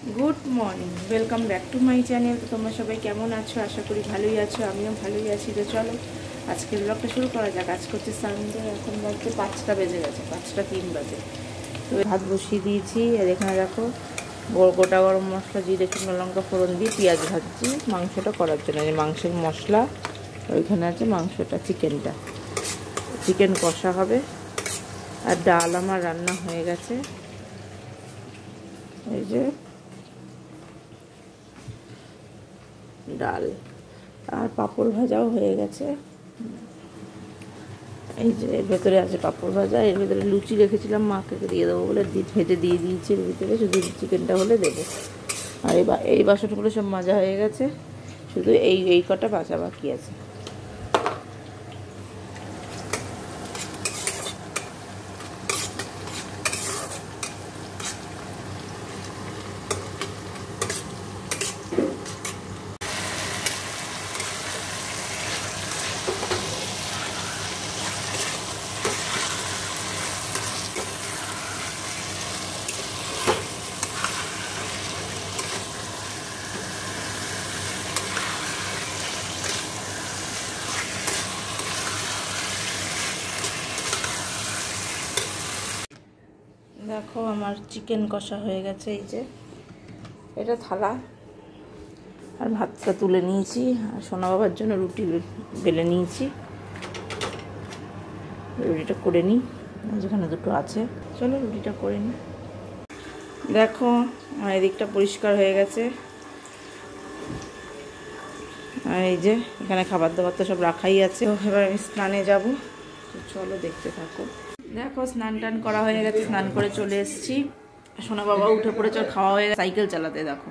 Good morning, welcome back to my channel. তো তোমরা সবাই কেমন আছো? আশা করি ভালোই আছো, আমিও ভালোই আছি। তো চলো আজকের ব্লগটা শুরু করা যাক। আজ করছে সানডে, এখন বাজতে 5টা বেজে গেছে, 5টা 3 বাজে। তো ভাত বসিয়ে দিয়েছি, আর এখানে দেখো গোটা গরম মশলা, জিরে, শুকনো লঙ্কা ফোড়ন দিয়ে পেঁয়াজ ভাজছি মাংসটা করার জন্য। যে মাংসের মশলা ওইখানে আছে, মাংসটা চিকেন কষা হবে। আর ডাল আমার রান্না হয়ে গেছে, এই যে ডাল, আর পাঁপড় ভাজাও হয়ে গেছে। এই যে এর ভেতরে আছে পাঁপড় ভাজা, এর ভেতরে লুচি রেখেছিলাম মাকে দিয়ে দেবো বলে ভেজে দিয়ে দিয়েছি। এর ভিতরে শুধু চিকেনটা হলে দেবো। আর এই বাসনগুলো সব মাজা হয়ে গেছে, শুধু এই কটা বাজা বাকি আছে। দেখো আমার চিকেন কষা হয়ে গেছে। এই যে এটা থালা, আর ভাতটা তুলে নিয়েছি, আর সোনা বাবার জন্য রুটি বেলে নিয়েছি। রুটিটা করে নিই, যেখানে দুটো আছে। চলো রুটিটা করে নিই। দেখো আমার এদিকটা পরিষ্কার হয়ে গেছে, আর এই যে এখানে খাবার দাবার তো সব রাখাই আছে। এবার আমি স্নানে যাব, তো চলো দেখতে থাকো। দেখো স্নান টান করা হয়ে গেছে, স্নান করে চলে এসেছি। সোনা বাবা উঠে পড়েছে, খাওয়া হয়ে গেছে, সাইকেল চালাতে। দেখো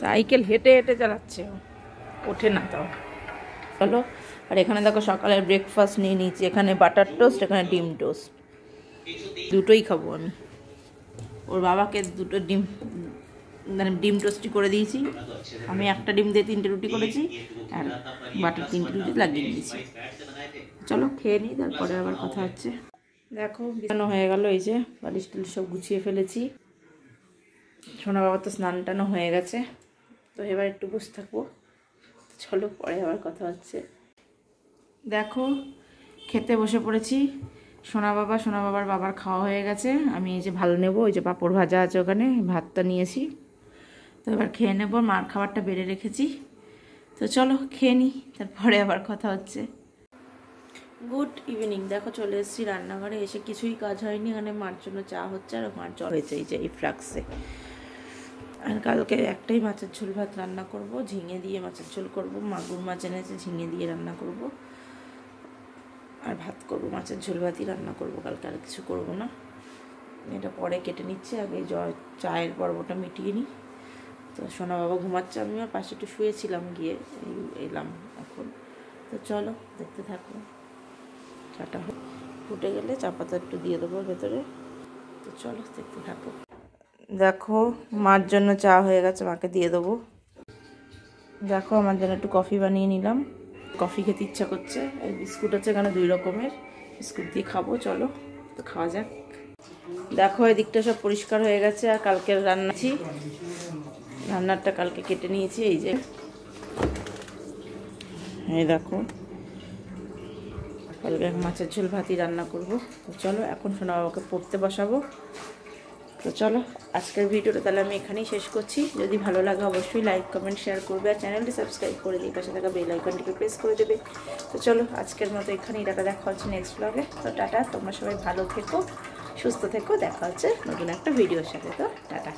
সাইকেল হেঁটে হেঁটে চালাচ্ছে, ওঠে না তাও। চলো, আর এখানে দেখো সকালের ব্রেকফাস্ট নিয়ে নিয়েছি। এখানে বাটার টোস্ট, এখানে ডিম টোস্ট, দুটোই খাবো আমি। ওর বাবাকে দুটো ডিম টোস্টই করে দিয়েছি, আমি একটা ডিম দিয়ে 3টে রুটি করেছি, আর বাটার 3টে রুটি লাগিয়ে দিয়েছি। চলো খেয়ে নিই, তারপরে আবার কথা হচ্ছে। দেখো বিছানো হয়ে গেল, এই যে বালিশ টালিশ সব গুছিয়ে ফেলেছি। সোনা বাবা তো স্নান টানও হয়ে গেছে, তো এবার একটু বসে থাকবো। চলো পরে আবার কথা হচ্ছে। দেখো খেতে বসে পড়েছি। সোনা বাবার বাবার খাওয়া হয়ে গেছে। আমি এই যে ভালো নেবো, ওই যে পাঁপড় ভাজা আছে ওখানে, ভাতটা নিয়েছি। তো এবার খেয়ে নেবো, মার খাবারটা বেড়ে রেখেছি। তো চলো খেয়ে নিই, তারপরে আবার কথা হচ্ছে। Good evening. দেখো চলে এসেছি রান্নাঘরে, এসে কিছুই কাজ হয়নি। এখানে মার জন্য চা হচ্ছে, আর মার জ্বর হয়েছে এই যে এই ফ্লাক্সে। আর কালকে একটাই মাছের ঝোল ভাত রান্না করব, ঝিঙে দিয়ে মাছের ঝোল করব। মাগুর মাছ এনেছে, ঝিঙে দিয়ে রান্না করব, আর ভাত করব। মাছের ঝোল ভাতই রান্না করব কালকে, আর কিছু করব না। এটা পরে কেটে নিচ্ছে, আগে চায়ের পর্বটা মিটিয়ে নিই। তো সোনা বাবা ঘুমাচ্ছে, আমি আর পাশে একটু শুয়েছিলাম, গিয়ে এলাম এখন। তো চলো দেখতে থাকো। চাটা ফুটে গেলে চা পাতা একটু দিয়ে দেবো ভেতরে। তো চলো দেখতে থাকো। দেখো মার জন্য চা হয়ে গেছে, মাকে দিয়ে দেবো। দেখো আমার জন্য একটু কফি বানিয়ে নিলাম, কফি খেতে ইচ্ছা করছে। এই বিস্কুট আছে এখানে 2 রকমের, বিস্কুট দিয়ে খাবো। চলো তো খাওয়া যাক। দেখো এদিকটা সব পরিষ্কার হয়ে গেছে। আর কালকের রান্নাটা কালকে কেটে নিয়েছি। এই যে এই দেখো, কালকে মাছের ঝোল ভাতই রান্না করব। তো চলো এখন সোনা বাবাকে পড়তে বসাবো। তো চলো আজকের ভিডিওটা তাহলে আমি এখানেই শেষ করছি। যদি ভালো লাগে অবশ্যই লাইক কমেন্ট শেয়ার করবে, আর চ্যানেলটি সাবস্ক্রাইব করে দিয়ে পাশে থাকা বেল আইকনটিকে প্রেস করে দেবে। তো চলো আজকের মতো এখানেই দেখা হচ্ছে নেক্সট ব্লগে। তো টাটা, তোমরা সবাই ভালো থেকো, সুস্থ থেকো, দেখা হচ্ছে নতুন একটা ভিডিওর সাথে। তো টাটা।